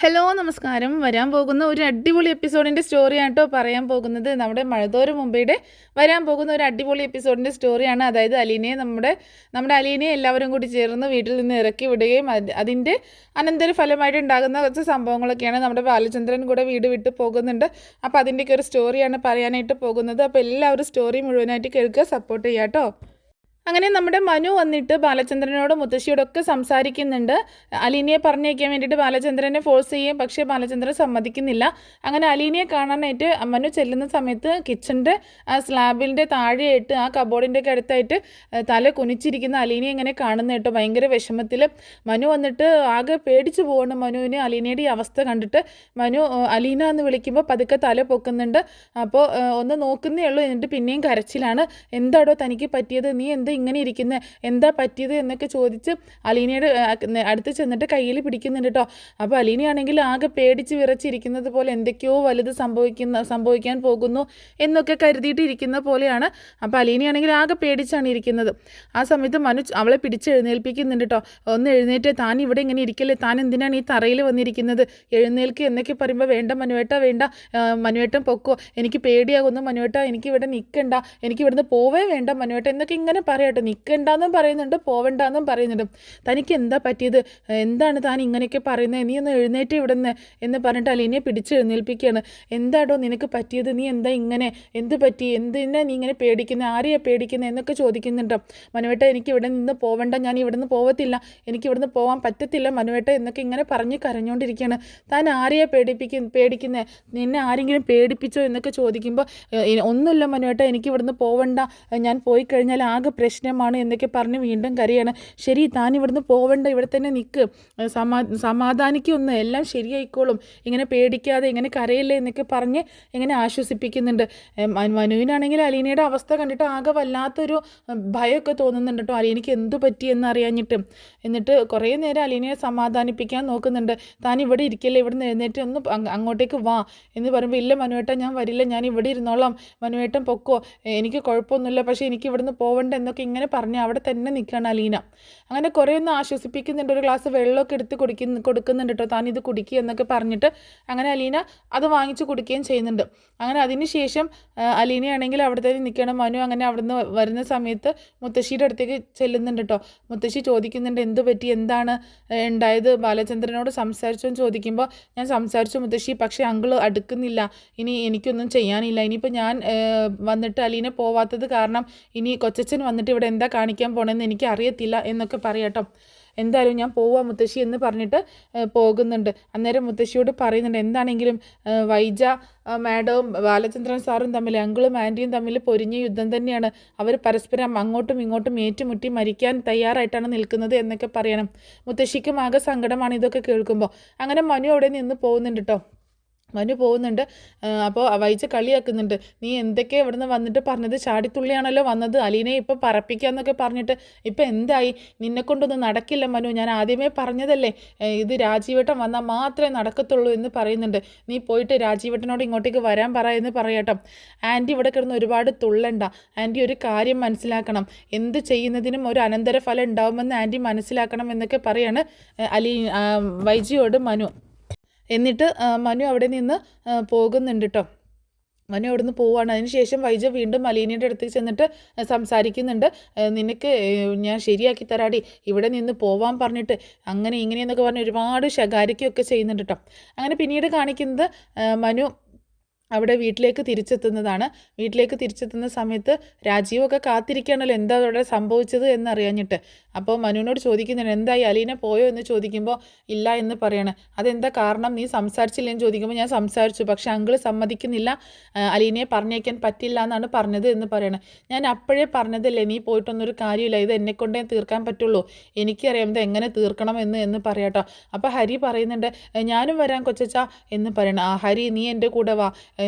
Hello നമസ്കാരം. വരാൻ പോകുന്ന ഒരു അടിപൊളി എപ്പിസോഡിൻ്റെ സ്റ്റോറിയാണ് കേട്ടോ പറയാൻ പോകുന്നത്. നമ്മുടെ മഴതോരും മുമ്പയുടെ വരാൻ പോകുന്ന ഒരു അടിപൊളി എപ്പിസോഡിൻ്റെ സ്റ്റോറിയാണ്. അതായത് അലീനയെ നമ്മുടെ അലീനയെ എല്ലാവരും കൂടി ചേർന്ന് വീട്ടിൽ നിന്ന് ഇറക്കി വിടുകയും അതിൻ്റെ അനന്തരഫലമായിട്ട് ഉണ്ടാകുന്ന കുറച്ച് സംഭവങ്ങളൊക്കെയാണ്. നമ്മുടെ ബാലചന്ദ്രൻ കൂടെ വീട് വിട്ട് പോകുന്നുണ്ട്. അപ്പോൾ അതിൻ്റെയൊക്കെ ഒരു സ്റ്റോറിയാണ് പറയാനായിട്ട് പോകുന്നത്. അപ്പോൾ എല്ലാവരും സ്റ്റോറി മുഴുവനായിട്ട് കേൾക്കുക, സപ്പോർട്ട് ചെയ്യുക കേട്ടോ. അങ്ങനെ നമ്മുടെ മനു വന്നിട്ട് ബാലചന്ദ്രനോടും മുത്തശ്ശിയോടൊക്കെ സംസാരിക്കുന്നുണ്ട്. അലീനയെ പറഞ്ഞയക്കാൻ വേണ്ടിയിട്ട് ബാലചന്ദ്രനെ ഫോഴ്സ് ചെയ്യും, പക്ഷേ ബാലചന്ദ്രൻ സമ്മതിക്കുന്നില്ല. അങ്ങനെ അലീനയെ കാണാനായിട്ട് മനു ചെല്ലുന്ന സമയത്ത് കിച്ചൻ്റെ സ്ലാബിൻ്റെ താഴെയായിട്ട് ആ കബോർഡിൻ്റെ ഒക്കെ അടുത്തായിട്ട് തല കുനിച്ചിരിക്കുന്ന അലീനയെ ഇങ്ങനെ കാണുന്ന കേട്ടോ. ഭയങ്കര വിഷമത്തിൽ മനു വന്നിട്ട് ആകെ പേടിച്ചു പോകണം. മനുവിന് അലീനയുടെ ഈ അവസ്ഥ കണ്ടിട്ട് മനു അലീന എന്ന് വിളിക്കുമ്പോൾ പതുക്കെ തല പൊക്കുന്നുണ്ട്. അപ്പോൾ ഒന്ന് നോക്കുന്നേ ഉള്ളൂ, എന്നിട്ട് പിന്നെയും കരച്ചിലാണ്. എന്താടോ തനിക്ക് പറ്റിയത്, നീ ഇങ്ങനെ ഇരിക്കുന്നത്, എന്താ പറ്റിയത് എന്നൊക്കെ ചോദിച്ച് അലീനയുടെ അടുത്ത് ചെന്നിട്ട് കയ്യിൽ പിടിക്കുന്നുണ്ട് കേട്ടോ. അപ്പോൾ അലീനയാണെങ്കിൽ ആകെ പേടിച്ച് വിറച്ചിരിക്കുന്നത് പോലെ എന്തൊക്കെയോ വലുത് സംഭവിക്കാൻ പോകുന്നു എന്നൊക്കെ കരുതിയിട്ട് ഇരിക്കുന്ന പോലെയാണ്. അപ്പോൾ അലീനയാണെങ്കിൽ ആകെ പേടിച്ചാണ് ഇരിക്കുന്നത്. ആ സമയത്ത് മനു അവളെ പിടിച്ചെഴുന്നേൽപ്പിക്കുന്നുണ്ട് കേട്ടോ. ഒന്ന് എഴുന്നേറ്റ്, താൻ ഇവിടെ ഇങ്ങനെ ഇരിക്കല്ലേ, താൻ എന്തിനാണ് ഈ തറയിൽ വന്നിരിക്കുന്നത്, എഴുന്നേൽക്ക് എന്നൊക്കെ പറയുമ്പോൾ വേണ്ട മനുവേട്ട, വേണ്ട മനുവേട്ടൻ പൊക്കോ, എനിക്ക് പേടിയാകുന്നു മനുവേട്ട, എനിക്ക് ഇവിടെ നിൽക്കണ്ട, എനിക്ക് ഇവിടുന്ന് പോവേ വേണ്ട മനുവേട്ട എന്നൊക്കെ ഇങ്ങനെ പറയട്ടെ. നിൽക്കണ്ടെന്നും പറയുന്നുണ്ട്, പോവണ്ടെന്നും പറയുന്നുണ്ട്. തനിക്ക് എന്താ പറ്റിയത്, എന്താണ് താൻ ഇങ്ങനെയൊക്കെ പറയുന്നത്, നീ ഒന്ന് എഴുന്നേറ്റ് ഇവിടുന്ന് എന്ന് പറഞ്ഞിട്ട് അലീനയെ പിടിച്ചെഴുന്നേൽപ്പിക്കുകയാണ്. എന്താടോ നിനക്ക് പറ്റിയത്, നീ എന്താ ഇങ്ങനെ, എന്ത് പറ്റി, എന്തിനാ നീ ഇങ്ങനെ പേടിക്കുന്നത്, ആരെയാ പേടിക്കുന്നത് എന്നൊക്കെ ചോദിക്കുന്നുണ്ട്. മനുവേട്ട എനിക്ക് ഇവിടെ നിന്ന് പോവണ്ട, ഞാൻ ഇവിടെ നിന്ന് പോവത്തില്ല, എനിക്ക് ഇവിടുന്ന് പോകാൻ പറ്റത്തില്ല മനുവേട്ട എന്നൊക്കെ ഇങ്ങനെ പറഞ്ഞ് കരഞ്ഞുകൊണ്ടിരിക്കുകയാണ്. താൻ ആരെയാ പേടിക്കുന്നത്, നിന്നെ ആരെങ്കിലും പേടിപ്പിച്ചോ എന്നൊക്കെ ചോദിക്കുമ്പോൾ ഒന്നുമില്ല മനുവേട്ട, എനിക്ക് ഇവിടുന്ന് പോവണ്ട, ഞാൻ പോയി കഴിഞ്ഞാൽ ആകെ പ്രശ്നമാണ് എന്നൊക്കെ പറഞ്ഞ് വീണ്ടും കരയാണ്. ശരി, താൻ ഇവിടുന്ന് പോവണ്ട, ഇവിടെ തന്നെ നിൽക്ക്, സമാധാനിക്കൊന്ന്, എല്ലാം ശരിയായിക്കോളും, ഇങ്ങനെ പേടിക്കാതെ ഇങ്ങനെ കരയില്ലേ എന്നൊക്കെ പറഞ്ഞ് ഇങ്ങനെ ആശ്വസിപ്പിക്കുന്നുണ്ട്. മനുവിനാണെങ്കിൽ അലീനയുടെ അവസ്ഥ കണ്ടിട്ട് ആകെ വല്ലാത്തൊരു ഭയമൊക്കെ തോന്നുന്നുണ്ട് കേട്ടോ, അലീനയ്ക്ക് എന്തു പറ്റി എന്നറിയാഞ്ഞിട്ട്. എന്നിട്ട് കുറേ നേരം അലീനയെ സമാധാനിപ്പിക്കാൻ നോക്കുന്നുണ്ട്. താൻ ഇവിടെ ഇരിക്കല്ലേ, ഇവിടെ നിന്ന് എഴുന്നേറ്റ് ഒന്ന് അങ്ങോട്ടേക്ക് വാ എന്ന് പറയുമ്പോൾ ഇല്ല മനുവേട്ടൻ, ഞാൻ വരില്ല, ഞാൻ ഇവിടെ ഇരുന്നോളാം, മനുവേട്ടൻ പൊക്കോ, എനിക്ക് കുഴപ്പമൊന്നുമില്ല, പക്ഷേ എനിക്ക് ഇവിടുന്ന് പോവണ്ട എന്നൊക്കെ ഇങ്ങനെ പറഞ്ഞ് അവിടെ തന്നെ നിൽക്കുകയാണ് അലീന. അങ്ങനെ കുറേ ഒന്ന് ആശ്വസിപ്പിക്കുന്നുണ്ട്. ഒരു ഗ്ലാസ് വെള്ളമൊക്കെ എടുത്ത് കൊടുക്കുന്നുണ്ട് കേട്ടോ, താൻ ഇത് കുടിക്കുക എന്നൊക്കെ പറഞ്ഞിട്ട്. അങ്ങനെ അലീന അത് വാങ്ങിച്ച് കുടിക്കുകയും ചെയ്യുന്നുണ്ട്. അങ്ങനെ അതിന് ശേഷം അലീനയാണെങ്കിൽ അവിടെ തന്നെ നിൽക്കണം. മനു അങ്ങനെ അവിടുന്ന് വരുന്ന സമയത്ത് മുത്തശ്ശിയുടെ അടുത്തേക്ക് ചെല്ലുന്നുണ്ട് കേട്ടോ. മുത്തശ്ശി ചോദിക്കുന്നുണ്ട് എന്ത് പറ്റി, എന്താണ് ഉണ്ടായത്, ബാലചന്ദ്രനോട് സംസാരിച്ചോ എന്ന് ചോദിക്കുമ്പോൾ ഞാൻ സംസാരിച്ചു മുത്തശ്ശി, പക്ഷേ അങ്കിള് അടുക്കുന്നില്ല, ഇനി എനിക്കൊന്നും ചെയ്യാനില്ല, ഇനിയിപ്പോൾ ഞാൻ വന്നിട്ട് അലീന പോവാത്തത് കാരണം ഇനി കൊച്ചച്ഛൻ വന്നിട്ട് ഇവിടെ എന്താ കാണിക്കാൻ പോകണമെന്ന് എനിക്ക് അറിയത്തില്ല എന്നൊക്കെ പറയാട്ടോ. എന്തായാലും ഞാൻ പോവാം മുത്തശ്ശി എന്ന് പറഞ്ഞിട്ട് പോകുന്നുണ്ട്. അന്നേരം മുത്തശ്ശിയോട് പറയുന്നുണ്ട് എന്താണെങ്കിലും വൈജ മാഡവും ബാലചന്ദ്രൻ സാറും തമ്മിൽ, അങ്കിളും ആൻറ്റിയും തമ്മിൽ പൊരിഞ്ഞ യുദ്ധം തന്നെയാണ്, അവർ പരസ്പരം അങ്ങോട്ടും ഇങ്ങോട്ടും ഏറ്റുമുട്ടി മരിക്കാൻ തയ്യാറായിട്ടാണ് നിൽക്കുന്നത് എന്നൊക്കെ പറയണം. മുത്തശ്ശിക്കും ആകെ സങ്കടമാണ് ഇതൊക്കെ കേൾക്കുമ്പോൾ. അങ്ങനെ മനു അവിടെ നിന്ന് പോകുന്നുണ്ട് കേട്ടോ. മനു പോകുന്നുണ്ട്. അപ്പോൾ വൈജ കളിയാക്കുന്നുണ്ട്, നീ എന്തൊക്കെ ഇവിടെ നിന്ന് വന്നിട്ട് പറഞ്ഞത്, ചാടിത്തുള്ളിയാണല്ലോ വന്നത്, അലീനയെ ഇപ്പോൾ പറപ്പിക്കാന്നൊക്കെ പറഞ്ഞിട്ട് ഇപ്പം എന്തായി, നിന്നെക്കൊണ്ടൊന്നും നടക്കില്ല മനു, ഞാൻ ആദ്യമേ പറഞ്ഞതല്ലേ, ഇത് രാജീവേട്ടൻ വന്നാൽ മാത്രമേ നടക്കത്തുള്ളൂ എന്ന് പറയുന്നുണ്ട്. നീ പോയിട്ട് രാജീവേട്ടനോട് ഇങ്ങോട്ടേക്ക് വരാൻ പറ എന്ന് പറയട്ടോ. ആൻറ്റി ഇവിടെ കിടന്ന് ഒരുപാട് തുള്ളണ്ട, ആൻറ്റി ഒരു കാര്യം മനസ്സിലാക്കണം, എന്ത് ചെയ്യുന്നതിനും ഒരു അനന്തരഫലം ഉണ്ടാവുമെന്ന് ആൻറ്റി മനസ്സിലാക്കണം എന്നൊക്കെ പറയാണ് വൈജിയോട് മനു. എന്നിട്ട് മനു അവിടെ നിന്ന് പോകുന്നുണ്ട് കേട്ടോ. മനു അവിടെ നിന്ന് പോവുകയാണ്. അതിനുശേഷം വൈജ വീണ്ടും അലീനയുടെ അടുത്തേക്ക് ചെന്നിട്ട് സംസാരിക്കുന്നുണ്ട്. നിനക്ക് ഞാൻ ശരിയാക്കി തരാടി, ഇവിടെ നിന്ന് പോവാൻ പറഞ്ഞിട്ട് അങ്ങനെ ഇങ്ങനെയെന്നൊക്കെ പറഞ്ഞ് ഒരുപാട് ശകാരിക്കുകയൊക്കെ ചെയ്യുന്നുണ്ട് കേട്ടോ. അങ്ങനെ പിന്നീട് കാണിക്കുന്നത് മനു അവിടെ വീട്ടിലേക്ക് തിരിച്ചെത്തുന്നതാണ്. വീട്ടിലേക്ക് തിരിച്ചെത്തുന്ന സമയത്ത് രാജീവൊക്കെ കാത്തിരിക്കുകയാണല്ലോ എന്താ അവിടെ സംഭവിച്ചത് എന്നറിയാഞ്ഞിട്ട്. അപ്പോൾ മനുവിനോട് ചോദിക്കുന്നുണ്ട് എന്തായി, അലീന പോയോ എന്ന് ചോദിക്കുമ്പോൾ ഇല്ല എന്ന് പറയാണ്. അതെന്താ കാരണം, നീ സംസാരിച്ചില്ലെന്ന് ചോദിക്കുമ്പോൾ ഞാൻ സംസാരിച്ചു, പക്ഷെ അങ്കിള് സമ്മതിക്കുന്നില്ല, അലീനയെ പറഞ്ഞേക്കാൻ പറ്റില്ല എന്നാണ് പറഞ്ഞത് എന്ന് പറയണം. ഞാൻ അപ്പോഴേ പറഞ്ഞതല്ലേ, നീ പോയിട്ടൊന്നൊരു കാര്യമില്ല, ഇത് എന്നെക്കൊണ്ടേ തീർക്കാൻ പറ്റുള്ളൂ, എനിക്കറിയാം ഇത് എങ്ങനെ തീർക്കണം എന്ന് പറയാട്ടോ. അപ്പോൾ ഹരി പറയുന്നുണ്ട് ഞാനും വരാൻ കൊച്ചച്ച എന്ന് പറയണം. ആ ഹരി, നീ എൻ്റെ കൂടെ വാ,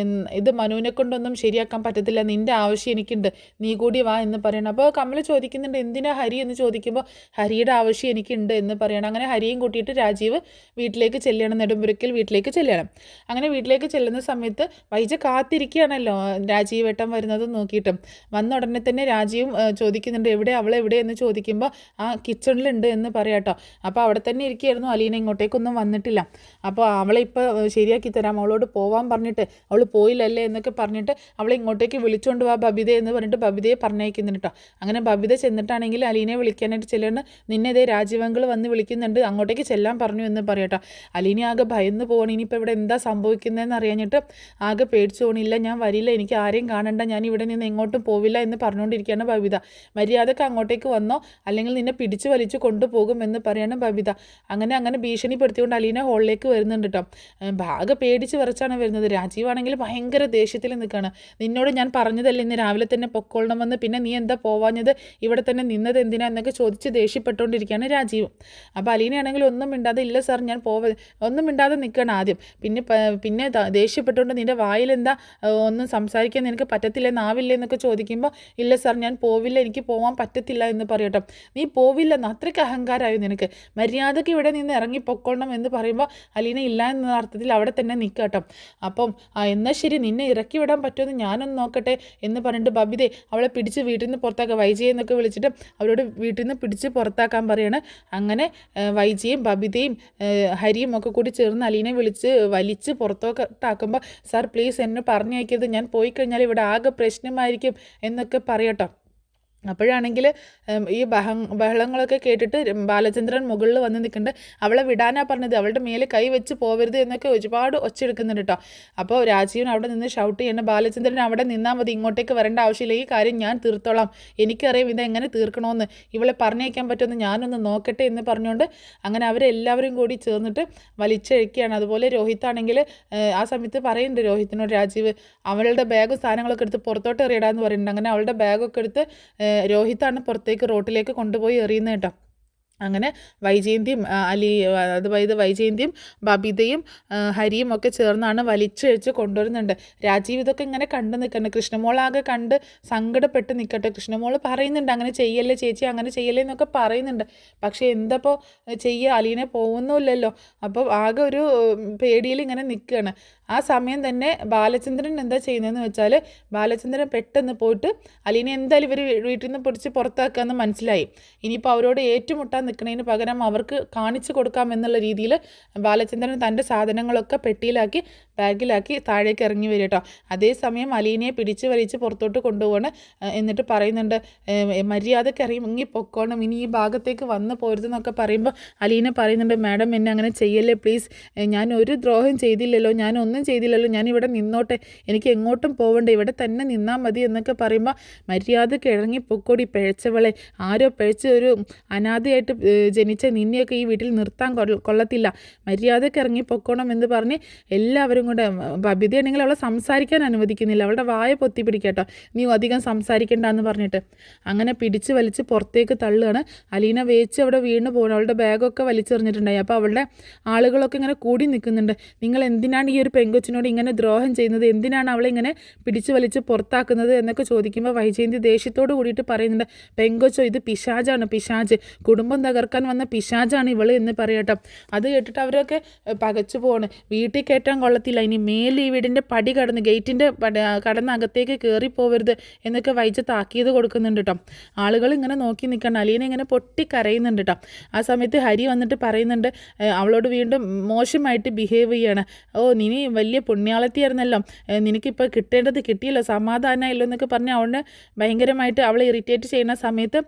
ഇത് മനുവിനെ കൊണ്ടൊന്നും ശരിയാക്കാൻ പറ്റത്തില്ല, നിൻ്റെ ആവശ്യം എനിക്കുണ്ട്, നീ കൂടി വാ എന്ന് പറയണം. അപ്പോൾ കമൽ ചോദിക്കുന്നുണ്ട് എന്തിനാ ഹരി എന്ന് ചോദിക്കുമ്പോൾ ചോദിക്കുമ്പോൾ ഹരിയുടെ ആവശ്യം എനിക്കുണ്ട് എന്ന് പറയണം. അങ്ങനെ ഹരിയും കൂട്ടിയിട്ട് രാജീവ് വീട്ടിലേക്ക് ചെല്ലണം, നെടുമ്പുരയ്ക്കൽ വീട്ടിലേക്ക് ചെല്ലണം. അങ്ങനെ വീട്ടിലേക്ക് ചെല്ലുന്ന സമയത്ത് വൈജ കാത്തിരിക്കുകയാണല്ലോ രാജീവ് ഏട്ടൻ വരുന്നത് നോക്കിയിട്ടും. വന്ന ഉടനെ തന്നെ രാജീവും ചോദിക്കുന്നുണ്ട് എവിടെ അവളെവിടെ എന്ന് ചോദിക്കുമ്പോൾ ആ കിച്ചണിലുണ്ട് എന്ന് പറയാട്ടോ. അപ്പോൾ അവിടെ തന്നെ ഇരിക്കുകയായിരുന്നു. അലീന ഇങ്ങോട്ടേക്കൊന്നും വന്നിട്ടില്ല. അപ്പോൾ അവളെ ഇപ്പോൾ ശരിയാക്കി തരാം, അവളോട് പോവാൻ പറഞ്ഞിട്ട് അവൾ പോയില്ലല്ലേ എന്നൊക്കെ പറഞ്ഞിട്ട് അവളെ ഇങ്ങോട്ടേക്ക് വിളിച്ചുകൊണ്ട് വാ ബബിത എന്ന് പറഞ്ഞിട്ട് ബബിതയെ പറഞ്ഞയക്കുന്നുണ്ട് കേട്ടോ. അങ്ങനെ ബബിത ചെന്നിട്ടാണെങ്കിൽ അലീനയെ വിളിക്കാനായിട്ട് ചെല്ലുന്നു. നിന്നെ ഇതേ രാജീവങ്കിൾ വന്ന് വിളിക്കുന്നുണ്ട്, അങ്ങോട്ടേക്ക് ചെല്ലാൻ പറഞ്ഞു എന്ന് പറയട്ടോ. അലീന ആകെ ഭയന്ന് പോകണം, ഇനിയിപ്പോൾ ഇവിടെ എന്താ സംഭവിക്കുന്നതെന്ന് അറിയാഞ്ഞിട്ട് ആകെ പേടിച്ചു പോകണില്ല. ഞാൻ വരില്ല, എനിക്ക് ആരെയും കാണണ്ട, ഞാൻ ഇവിടെ നിന്ന് എങ്ങോട്ടും പോവില്ല എന്ന് പറഞ്ഞുകൊണ്ടിരിക്കുകയാണ് ബബിത. മര്യാദക്ക് അങ്ങോട്ടേക്ക് വന്നോ അല്ലെങ്കിൽ നിന്നെ പിടിച്ചു വലിച്ചു കൊണ്ടുപോകും എന്ന് പറയാണ് ബബിത. അങ്ങനെ ഭീഷണിപ്പെടുത്തിക്കൊണ്ട് അലീന ഹോളിലേക്ക് വരുന്നുണ്ട് കേട്ടോ. ആകെ പേടിച്ച് വിറച്ചാണ് വരുന്നത്. രാജീവാണെങ്കിൽ ഭയങ്കര ദേഷ്യത്തിൽ നിൽക്കുകയാണ്. നിന്നോട് ഞാൻ പറഞ്ഞതല്ലേ ഇന്ന് രാവിലെ തന്നെ പൊക്കോളണമെന്ന്, പിന്നെ നീ എന്താ പോവാഞ്ഞത്, ഇവിടെ തന്നെ നിന്നത് എന്തിനാ എന്നൊക്കെ ചോദിച്ച് ദേഷ്യപ്പെട്ടുകൊണ്ടിരിക്കുകയാണ് രാജീവ്. അപ്പോൾ അലീനയാണെങ്കിൽ ഒന്നും മിണ്ടാതെ ഇല്ല സാർ ഞാൻ ഒന്നും മിണ്ടാതെ നിൽക്കണം ആദ്യം. പിന്നെ ദേഷ്യപ്പെട്ടുകൊണ്ട് നിൻ്റെ വായിലെന്താ ഒന്നും സംസാരിക്കാൻ നിനക്ക് പറ്റത്തില്ല, നാവില്ല എന്നൊക്കെ ചോദിക്കുമ്പോൾ ഇല്ല സാർ ഞാൻ പോവില്ല, എനിക്ക് പോകാൻ പറ്റത്തില്ല എന്ന് പറയട്ടോ. നീ പോവില്ലെന്ന് അത്രയ്ക്ക് അഹങ്കാരമായോ നിനക്ക്, മര്യാദയ്ക്ക് ഇവിടെ നിന്ന് ഇറങ്ങി പൊക്കോണം എന്ന് പറയുമ്പോൾ അലീന ഇല്ല എന്ന അർത്ഥത്തിൽ അവിടെ തന്നെ നിൽക്കട്ടോ. അപ്പം എന്നാൽ ശരി നിന്നെ ഇറക്കി വിടാൻ പറ്റുമെന്ന് ഞാനൊന്ന് നോക്കട്ടെ എന്ന് പറഞ്ഞിട്ട് ബബിതേ അവളെ പിടിച്ച് വീട്ടിൽ നിന്ന് പുറത്താക്കുക, വൈജയെ എന്നൊക്കെ വിളിച്ചിട്ട് അവരോട് വീട്ടിൽ നിന്ന് പിടിച്ച് പുറത്താക്കാൻ പറയാണ്. അങ്ങനെ വൈജയും ബബിതയും ഹരിയും ഒക്കെ കൂടി ചേർന്ന് അലീനെ വലിച്ച് പുറത്തോട്ടാക്കുമ്പോൾ സാർ പ്ലീസ് എന്നെ പറഞ്ഞയക്കരുത്, ഞാൻ പോയി കഴിഞ്ഞാൽ ഇവിടെ ആകെ പ്രശ്നമായിരിക്കും എന്നൊക്കെ പറയട്ടോ. അപ്പോഴാണെങ്കിൽ ഈ ബഹളങ്ങളൊക്കെ കേട്ടിട്ട് ബാലചന്ദ്രൻ മുകളിൽ വന്ന് നിൽക്കുന്നുണ്ട്. അവളെ വിടാനാ പറഞ്ഞത്, അവളുടെ മേലെ കൈ വെച്ച് പോവരുത് എന്നൊക്കെ ഒരുപാട് ഒച്ചെടുക്കുന്നുണ്ട് കേട്ടോ. അപ്പോൾ രാജീവൻ അവിടെ നിന്ന് ഷൗട്ട് ചെയ്യണം, ബാലചന്ദ്രൻ അവിടെ നിന്നാൽ മതി, ഇങ്ങോട്ടേക്ക് വരേണ്ട ആവശ്യമില്ല, ഈ കാര്യം ഞാൻ തീർത്തോളാം, എനിക്കറിയാം ഇതെങ്ങനെ തീർക്കണമെന്ന്, ഇവളെ പറഞ്ഞയക്കാൻ പറ്റുമെന്ന് ഞാനൊന്ന് നോക്കട്ടെ എന്ന് പറഞ്ഞുകൊണ്ട് അങ്ങനെ അവരെല്ലാവരും കൂടി ചേർന്നിട്ട് വലിച്ചഴിക്കുകയാണ്. അതുപോലെ രോഹിത്താണെങ്കിൽ ആ സമയത്ത് പറയുന്നുണ്ട് രോഹിത്തിനോട് രാജീവ് അവളുടെ ബാഗും സാധനങ്ങളൊക്കെ എടുത്ത് പുറത്തോട്ട് എറിയിടാന്ന് പറയുന്നുണ്ട്. അങ്ങനെ അവളുടെ ബാഗൊക്കെ എടുത്ത് രോഹിത്താണ് പുറത്തേക്ക് റോട്ടിലേക്ക് കൊണ്ടുപോയി എറിയുന്നത് കേട്ടോ. അങ്ങനെ വൈജയന്തിയും വൈജയന്തിയും ബബിതയും ഹരിയും ഒക്കെ ചേർന്നാണ് വലിച്ചഴിച്ച് കൊണ്ടുവരുന്നുണ്ട്. രാജീവ് ഇതൊക്കെ ഇങ്ങനെ കണ്ടു നിൽക്കണ്ട. കൃഷ്ണമോളാകെ കണ്ട് സങ്കടപ്പെട്ട് നിൽക്കട്ടെ. കൃഷ്ണമോൾ പറയുന്നുണ്ട് അങ്ങനെ ചെയ്യല്ലേ ചേച്ചി, അങ്ങനെ ചെയ്യല്ലേ എന്നൊക്കെ പറയുന്നുണ്ട്. പക്ഷേ എന്തപ്പോൾ ചെയ്യുക, അലീനെ പോകുന്നില്ലല്ലോ. അപ്പോൾ ആകെ ഒരു പേടിയിൽ ഇങ്ങനെ നിൽക്കുകയാണ്. ആ സമയം തന്നെ ബാലചന്ദ്രൻ എന്താ ചെയ്യുന്നതെന്ന് വെച്ചാൽ ബാലചന്ദ്രൻ പെട്ടെന്ന് പോയിട്ട് അലീനെ എന്തായാലും ഇവർ വീട്ടിൽ നിന്ന് പിടിച്ച് പുറത്താക്കാമെന്ന് മനസ്സിലായി. ഇനിയിപ്പോൾ അവരോട് ഏറ്റുമുട്ടാൻ നിൽക്കുന്നതിന് പകരം അവർക്ക് കാണിച്ചു കൊടുക്കാമെന്നുള്ള രീതിയിൽ ബാലചന്ദ്രൻ തൻ്റെ സാധനങ്ങളൊക്കെ പെട്ടിയിലാക്കി ബാഗിലാക്കി താഴേക്ക് ഇറങ്ങി വരും കേട്ടോ. അതേസമയം അലീനയെ പിടിച്ച് വലിച്ച് പുറത്തോട്ട് കൊണ്ടുപോകണം. എന്നിട്ട് പറയുന്നുണ്ട് മര്യാദയ്ക്ക് ഇറങ്ങി പൊക്കോണം, ഇനി ഈ ഭാഗത്തേക്ക് വന്ന് പോരുതെന്നൊക്കെ പറയുമ്പോൾ അലീന പറയുന്നുണ്ട് മാഡം എന്നെ അങ്ങനെ ചെയ്യല്ലേ പ്ലീസ്, ഞാൻ ഒരു ദ്രോഹം ചെയ്തില്ലല്ലോ, ഞാനൊന്നും ചെയ്തില്ലല്ലോ, ഞാനിവിടെ നിന്നോട്ടെ, എനിക്ക് എങ്ങോട്ടും പോവണ്ടേ, ഇവിടെ തന്നെ നിന്നാൽ മതി എന്നൊക്കെ പറയുമ്പോൾ മര്യാദയ്ക്ക് ഇറങ്ങി പൊക്കോടി പിഴച്ചവളെ, ആരോ പിഴച്ച് ഒരു അനാഥയായിട്ട് ജനിച്ച നിന്നെയൊക്കെ ഈ വീട്ടിൽ നിർത്താൻ കൊള്ളത്തില്ല, മര്യാദയ്ക്ക് ഇറങ്ങി പൊക്കോണം എന്ന് പറഞ്ഞ് എല്ലാവരും കൂടെ ബബിതയാണെങ്കിൽ അവളെ സംസാരിക്കാൻ അനുവദിക്കുന്നില്ല, അവളുടെ വായ പൊത്തി പിടിക്കട്ടോ, നീ അധികം സംസാരിക്കണ്ട എന്ന് പറഞ്ഞിട്ട് അങ്ങനെ പിടിച്ച് വലിച്ച് പുറത്തേക്ക് തള്ളുകയാണ്. അലീന വേച്ച് അവിടെ വീണ് പോകണം. അവളുടെ ബാഗൊക്കെ വലിച്ചെറിഞ്ഞിട്ടുണ്ടായി. അപ്പോൾ അവളുടെ ആളുകളൊക്കെ ഇങ്ങനെ കൂടി നിൽക്കുന്നുണ്ട്. നിങ്ങൾ എന്തിനാണ് ഈ ഒരു പെങ്കൊച്ചിനോട് ഇങ്ങനെ ദ്രോഹം ചെയ്യുന്നത്, എന്തിനാണ് അവളെ ഇങ്ങനെ പിടിച്ച് വലിച്ച് പുറത്താക്കുന്നത് എന്നൊക്കെ ചോദിക്കുമ്പോൾ വൈജയന്തി ദേഷ്യത്തോട് കൂടിയിട്ട് പറയുന്നുണ്ട് പെങ്കൊച്ചോ ഇത് പിശാചാണ്, പിശാച്, കുടുംബം തകർക്കാൻ വന്ന പിശാചാണ് ഇവള് എന്ന് പറയട്ടോ. അത് കേട്ടിട്ട് അവരൊക്കെ പകച്ചു പോവാണ്. വീട്ടിൽ കയറ്റാൻ കൊള്ളത്തില്ല, ഇനി മേലെ ഈ വീടിൻ്റെ പടി കടന്ന് ഗേറ്റിൻ്റെ കടന്ന് അകത്തേക്ക് കയറിപ്പോവരുത് എന്നൊക്കെ വൈജ താക്കീത് കൊടുക്കുന്നുണ്ട് കേട്ടോ. ആളുകൾ ഇങ്ങനെ നോക്കി നിൽക്കണം. അലീന ഇങ്ങനെ പൊട്ടിക്കരയുന്നുണ്ട് കേട്ടോ. ആ സമയത്ത് ഹരി വന്നിട്ട് പറയുന്നുണ്ട് അവളോട് വീണ്ടും മോശമായിട്ട് ബിഹേവ് ചെയ്യാണ്. ഓ നീ വലിയ പുണ്യാളത്തിയായിരുന്നല്ലോ, നിനക്കിപ്പോൾ കിട്ടേണ്ടത് കിട്ടിയല്ലോ, സമാധാനമായല്ലോ എന്നൊക്കെ പറഞ്ഞ് അവളെ ഭയങ്കരമായിട്ട് അവളെ ഇറിറ്റേറ്റ് ചെയ്യുന്ന സമയത്ത്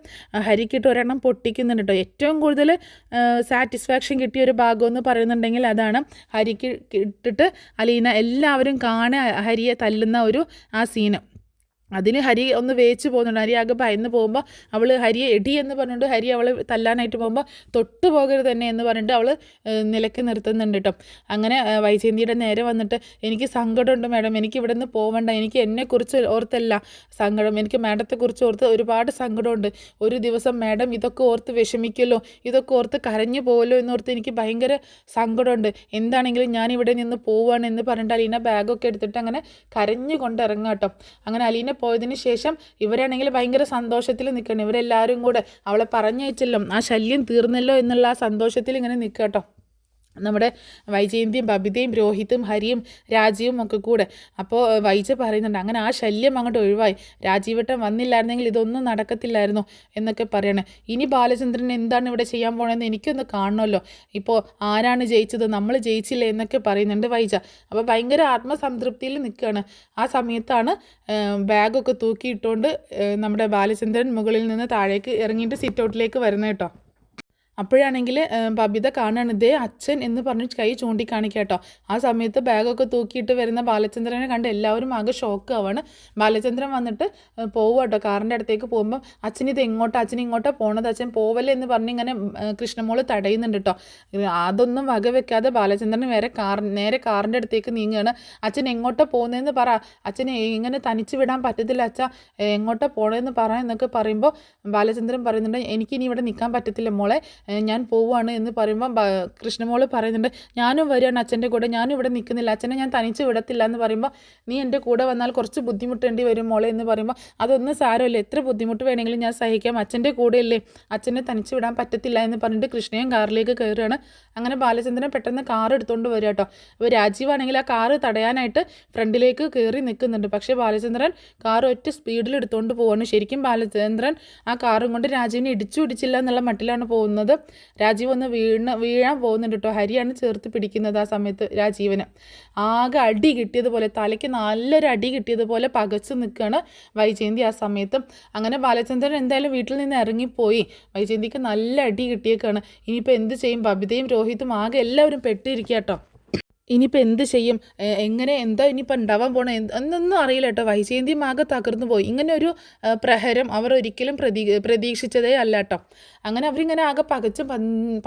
ഹരിക്കിട്ട് ഒരെണ്ണം പൊട്ടിക്കുന്നുണ്ട് കേട്ടോ. ഏറ്റവും കൂടുതൽ സാറ്റിസ്ഫാക്ഷൻ കിട്ടിയ ഒരു ഭാഗം എന്ന് പറയുന്നുണ്ടെങ്കിൽ അതാണ് ഹരിക്ക് ഇട്ടിട്ട് അലീന എല്ലാവരും കാണാൻ ഹരിയെ തല്ലുന്ന ആ സീന്. അതിന് ഹരി ഒന്ന് വേച്ച് പോകുന്നുണ്ട്. ഹരി ആകെ ഭയന്ന് പോകുമ്പോൾ അവൾ ഹരിയെ എടി എന്ന് പറഞ്ഞുകൊണ്ട് ഹരി അവളെ തല്ലാനായിട്ട് പോകുമ്പോൾ തൊട്ടു പോകരുത് തന്നെ എന്ന് പറഞ്ഞിട്ട് അവൾ നിലയ്ക്ക് നിർത്തുന്നുണ്ട് കേട്ടോ. അങ്ങനെ വൈജയന്തിയുടെ നേരെ വന്നിട്ട് എനിക്ക് സങ്കടമുണ്ട് മാഡം, എനിക്ക് ഇവിടെ നിന്ന് പോവണ്ട, എനിക്ക് എന്നെക്കുറിച്ച് ഓർത്തല്ല സങ്കടം, എനിക്ക് മാഡത്തെക്കുറിച്ച് ഓർത്ത് ഒരുപാട് സങ്കടമുണ്ട്. ഒരു ദിവസം മാഡം ഇതൊക്കെ ഓർത്ത് വിഷമിക്കുമല്ലോ, ഇതൊക്കെ ഓർത്ത് കരഞ്ഞു പോകുമല്ലോ എന്നോർത്ത് എനിക്ക് ഭയങ്കര സങ്കടമുണ്ട്. എന്താണെങ്കിലും ഞാനിവിടെ നിന്ന് പോവുകയാണ് എന്ന് പറഞ്ഞിട്ട് അലീന ബാഗൊക്കെ എടുത്തിട്ട് അങ്ങനെ കരഞ്ഞുകൊണ്ട് ഇറങ്ങാം കേട്ടോ. അങ്ങനെ അലീന പോയതിന് ശേഷം ഇവരാണെങ്കിൽ ഭയങ്കര സന്തോഷത്തിൽ നിൽക്കണം. ഇവരെല്ലാവരും കൂടെ അവളെ പറഞ്ഞയച്ചല്ലോ, ആ ശല്യം തീർന്നല്ലോ എന്നുള്ള ആ സന്തോഷത്തിൽ ഇങ്ങനെ നിൽക്കുക കേട്ടോ. നമ്മുടെ വൈജയന്തിയും ബബിതയും രോഹിത്തും ഹരിയും രാജീവും ഒക്കെ കൂടെ. അപ്പോൾ വൈജ പറയുന്നുണ്ട് അങ്ങനെ ആ ശല്യം അങ്ങോട്ട് ഒഴിവായി, രാജീവട്ടൻ വന്നില്ലായിരുന്നെങ്കിൽ ഇതൊന്നും നടക്കത്തില്ലായിരുന്നു എന്നൊക്കെ പറയണേ. ഇനി ബാലചന്ദ്രൻ എന്താണ് ഇവിടെ ചെയ്യാൻ പോകണമെന്ന് എനിക്കൊന്ന് കാണണമല്ലോ, ഇപ്പോൾ ആരാണ് ജയിച്ചത്, നമ്മൾ ജയിച്ചില്ലേ എന്നൊക്കെ പറയുന്നുണ്ട് വൈജ. അപ്പോൾ ഭയങ്കര ആത്മസംതൃപ്തിയിൽ നിൽക്കുകയാണ്. ആ സമയത്താണ് ബാഗൊക്കെ തൂക്കിയിട്ടുകൊണ്ട് നമ്മുടെ ബാലചന്ദ്രൻ മുകളിൽ നിന്ന് താഴേക്ക് ഇറങ്ങിയിട്ട് സിറ്റ് ഔട്ടിലേക്ക് വരുന്നത് കേട്ടോ. അപ്പോഴാണെങ്കിൽ ബബിത കാണുകയാണ്, ഇതേ അച്ഛൻ എന്ന് പറഞ്ഞ് കൈ ചൂണ്ടിക്കാണിക്കുക കേട്ടോ. ആ സമയത്ത് ബാഗൊക്കെ തൂക്കിയിട്ട് വരുന്ന ബാലചന്ദ്രനെ കണ്ട് എല്ലാവരും ആകെ ഷോക്ക് ആവാണ്. ബാലചന്ദ്രൻ വന്നിട്ട് പോവുക കേട്ടോ. കാറിൻ്റെ അടുത്തേക്ക് പോകുമ്പം അച്ഛൻ ഇത് അച്ഛൻ ഇങ്ങോട്ടാണ് പോണത്, അച്ഛൻ പോവല്ലേ എന്ന് പറഞ്ഞ് ഇങ്ങനെ കൃഷ്ണമോള് തടയുന്നുണ്ട് കേട്ടോ. അതൊന്നും വകവെക്കാതെ ബാലചന്ദ്രൻ നേരെ കാറിൻ്റെ അടുത്തേക്ക് നീങ്ങുകയാണ്. അച്ഛൻ എങ്ങോട്ടാണ് പോകുന്നതെന്ന് പറ, അച്ഛനെ ഇങ്ങനെ തനിച്ച് വിടാൻ പറ്റത്തില്ല അച്ഛാ, എങ്ങോട്ടാണ് പോകണമെന്ന് പറ എന്നൊക്കെ പറയുമ്പോൾ ബാലചന്ദ്രൻ പറയുന്നുണ്ട് എനിക്കിനി ഇവിടെ നിൽക്കാൻ പറ്റത്തില്ല മോളെ, ഞാൻ പോവുകയാണ് എന്ന് പറയുമ്പോൾ കൃഷ്ണമോള് പറയുന്നുണ്ട് ഞാനും വരികയാണ് അച്ഛൻ്റെ കൂടെ, ഞാനും ഇവിടെ നിൽക്കുന്നില്ല, അച്ഛനെ ഞാൻ തനിച്ച് വിടത്തില്ല എന്ന് പറയുമ്പോൾ നീ എൻ്റെ കൂടെ വന്നാൽ കുറച്ച് ബുദ്ധിമുട്ടേണ്ടി വരും മോളെ എന്ന് പറയുമ്പോൾ അതൊന്നും സാരമില്ല, എത്ര ബുദ്ധിമുട്ട് വേണമെങ്കിലും ഞാൻ സഹിക്കാം, അച്ഛൻ്റെ കൂടെയല്ലേ, അച്ഛനെ തനിച്ച് വിടാൻ പറ്റത്തില്ല എന്ന് പറഞ്ഞിട്ട് കൃഷ്ണയും കാറിലേക്ക് കയറുകയാണ്. അങ്ങനെ ബാലചന്ദ്രൻ പെട്ടെന്ന് കാർ എടുത്തുകൊണ്ട് വരിക കേട്ടോ. അപ്പോൾ രാജീവാണെങ്കിൽ ആ കാറ് തടയാനായിട്ട് ഫ്രണ്ടിലേക്ക് കയറി നിൽക്കുന്നുണ്ട്. പക്ഷേ ബാലചന്ദ്രൻ കാർ ഒറ്റ സ്പീഡിൽ എടുത്തുകൊണ്ട് പോവാണ്. ശരിക്കും ബാലചന്ദ്രൻ ആ കാറും കൊണ്ട് രാജീവിനെ ഇടിച്ചില്ല എന്നുള്ള മട്ടിലാണ് പോകുന്നത്. രാജീവ് ഒന്ന് വീഴാൻ പോകുന്നുണ്ട് കേട്ടോ. ഹരിയാണ് ചേർത്ത് പിടിക്കുന്നത് ആ സമയത്ത് രാജീവിന്. ആകെ അടി കിട്ടിയതുപോലെ, തലയ്ക്ക് നല്ലൊരു അടി കിട്ടിയതുപോലെ പകച്ചു നിൽക്കുകയാണ് വൈജയന്തി ആ സമയത്ത്. അങ്ങനെ ബാലചന്ദ്രൻ എന്തായാലും വീട്ടിൽ നിന്ന് ഇറങ്ങിപ്പോയി. വൈജയന്തിക്ക് നല്ല അടി കിട്ടിയേക്കാണ്. ഇനിയിപ്പോൾ എന്ത് ചെയ്യും, ബബിതയും രോഹിത്തും ആകെ എല്ലാവരും പെട്ടിരിക്കുക കേട്ടോ. ഇനിയിപ്പോൾ എന്ത് ചെയ്യും, എന്താ ഇനിയിപ്പോൾ ഉണ്ടാവാൻ പോകണം എന്നൊന്നും അറിയില്ല കേട്ടോ. വൈജയന്തിയും ആകെ തകർന്നു പോയി. ഇങ്ങനെ ഒരു പ്രഹരം അവർ ഒരിക്കലും പ്രതീക്ഷിച്ചതേ അല്ല കേട്ടോ. അങ്ങനെ അവരിങ്ങനെ ആകെ പകച്ചും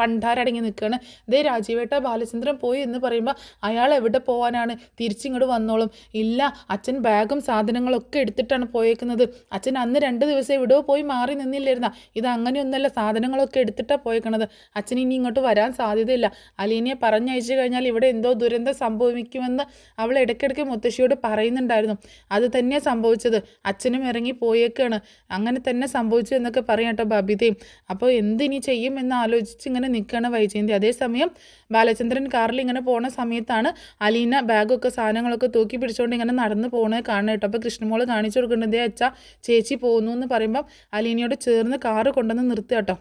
പണ്ടാരടങ്ങി നിൽക്കുകയാണ്. ഇതേ രാജീവേട്ട ബാലചന്ദ്രൻ പോയി എന്ന് പറയുമ്പോൾ അയാൾ എവിടെ പോകാനാണ്, തിരിച്ചിങ്ങോട്ട് വന്നോളും. ഇല്ല, അച്ഛൻ ബാഗും സാധനങ്ങളൊക്കെ എടുത്തിട്ടാണ് പോയേക്കുന്നത്, അച്ഛൻ അന്ന് 2 ദിവസം എവിടെയോ പോയി മാറി നിന്നില്ലായിരുന്ന, ഇത് അങ്ങനെയൊന്നുമല്ല, സാധനങ്ങളൊക്കെ എടുത്തിട്ടാണ് പോയേക്കണത്, അച്ഛൻ ഇനി ഇങ്ങോട്ട് വരാൻ സാധ്യതയില്ല, അലീനയെ പറഞ്ഞയച്ചു കഴിഞ്ഞാൽ ഇവിടെ എന്തോ ദുരന്തം സംഭവിക്കുമെന്ന് അവൾ ഇടയ്ക്കിടയ്ക്ക് മുത്തശ്ശിയോട് പറയുന്നുണ്ടായിരുന്നു. അത് തന്നെ സംഭവിച്ചത്, അച്ഛനും ഇറങ്ങി പോയേക്കാണ്, അങ്ങനെ തന്നെ സംഭവിച്ചു എന്നൊക്കെ പറയാം കേട്ടോ ബബിതയും. അപ്പോൾ എന്തിനി ചെയ്യും എന്ന് ആലോചിച്ച് ഇങ്ങനെ നിൽക്കുകയാണ് വൈജയന്തി. അതേസമയം ബാലചന്ദ്രൻ കാറിൽ ഇങ്ങനെ പോണ സമയത്താണ് അലീന ബാഗൊക്കെ സാധനങ്ങളൊക്കെ തൂക്കി പിടിച്ചുകൊണ്ട് ഇങ്ങനെ നടന്ന് പോകുന്നത് കാണുന്നത് കേട്ടോ. അപ്പോൾ കൃഷ്ണമോള് കാണിച്ചു കൊടുക്കുന്നുണ്ട്, അച്ഛാ ചേച്ചി പോകുന്നു എന്ന് പറയുമ്പം അലീനയോട് ചേർന്ന് കാറ് കൊണ്ടുവന്ന് നിർത്തുക കേട്ടോ.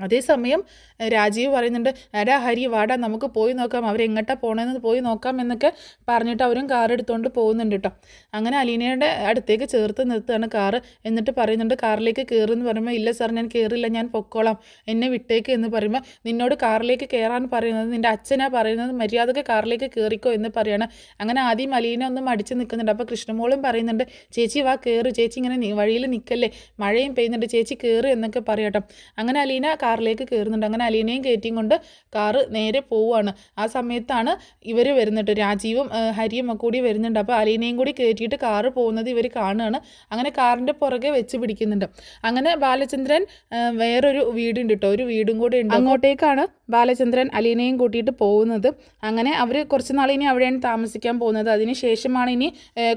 അതേസമയം രാജീവ് പറയുന്നുണ്ട്, എടാ ഹരി വാടാ നമുക്ക് പോയി നോക്കാം, അവരെങ്ങോട്ടാണ് പോകണമെന്ന് പോയി നോക്കാം എന്നൊക്കെ പറഞ്ഞിട്ട് അവരും കാർ എടുത്തുകൊണ്ട് പോകുന്നുണ്ട് കേട്ടോ. അങ്ങനെ അലീനയുടെ അടുത്തേക്ക് ചേർത്ത് നിർത്തുകയാണ് കാറ്. എന്നിട്ട് പറയുന്നുണ്ട് കാറിലേക്ക് കയറുമെന്ന് പറയുമ്പോൾ ഇല്ല സാർ ഞാൻ കയറില്ല, ഞാൻ പൊക്കോളാം, എന്നെ വിട്ടേക്ക് എന്ന് പറയുമ്പോൾ നിന്നോട് കാറിലേക്ക് കയറാൻ പറയുന്നത് നിൻ്റെ അച്ഛനാ പറയുന്നത്, മര്യാദക്ക് കാറിലേക്ക് കയറിക്കോ എന്ന് പറയാണ്. അങ്ങനെ ആദ്യം അലീന ഒന്ന് മടിച്ച് നിൽക്കുന്നുണ്ട്. അപ്പോൾ കൃഷ്ണമോളും പറയുന്നുണ്ട് ചേച്ചി വാ കയറ്, ചേച്ചി ഇങ്ങനെ വഴിയിൽ നിൽക്കല്ലേ, മഴയും പെയ്യുന്നുണ്ട്, ചേച്ചി കയറ് എന്നൊക്കെ പറയട്ടോ. അങ്ങനെ അലീന കാറിലേക്ക് കയറുന്നുണ്ട്. അങ്ങനെ അലീനയും കയറ്റിയും കൊണ്ട് കാറ് നേരെ പോവുകയാണ്. ആ സമയത്താണ് ഇവർ വരുന്നുണ്ട്, രാജീവും ഹരിയും ഒക്കെ കൂടി വരുന്നുണ്ട്. അപ്പോൾ അലീനയും കൂടി കയറ്റിയിട്ട് കാറ് പോകുന്നത് ഇവർ കാണുകയാണ്. അങ്ങനെ കാറിൻ്റെ പുറകെ വെച്ച് പിടിക്കുന്നുണ്ട്. അങ്ങനെ ബാലചന്ദ്രൻ വേറൊരു വീടുണ്ട് കേട്ടോ, ഒരു വീടും കൂടി ഉണ്ട്, അങ്ങോട്ടേക്കാണ് ബാലചന്ദ്രൻ അലീനയും കൂട്ടിയിട്ട് പോകുന്നത്. അങ്ങനെ അവർ കുറച്ച് നാൾ ഇനി അവിടെയാണ് താമസിക്കാൻ പോകുന്നത്. അതിന് ശേഷമാണ് ഇനി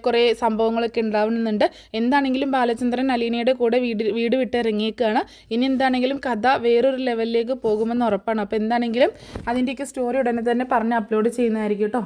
കുറേ സംഭവങ്ങളൊക്കെ ഉണ്ടാവുന്നുണ്ട്. എന്താണെങ്കിലും ബാലചന്ദ്രൻ അലീനയുടെ കൂടെ വീട് വിട്ടിറങ്ങിയേക്കാണ്. ഇനി എന്താണെങ്കിലും കഥ വേറൊരു ലെവലിലേക്ക് പോകുമെന്ന് ഉറപ്പാണ്. അപ്പോൾ എന്താണെങ്കിലും അതിൻ്റെയൊക്കെ സ്റ്റോറി ഉടനെ തന്നെ പറഞ്ഞ് അപ്ലോഡ് ചെയ്യുന്നതായിരിക്കും കേട്ടോ.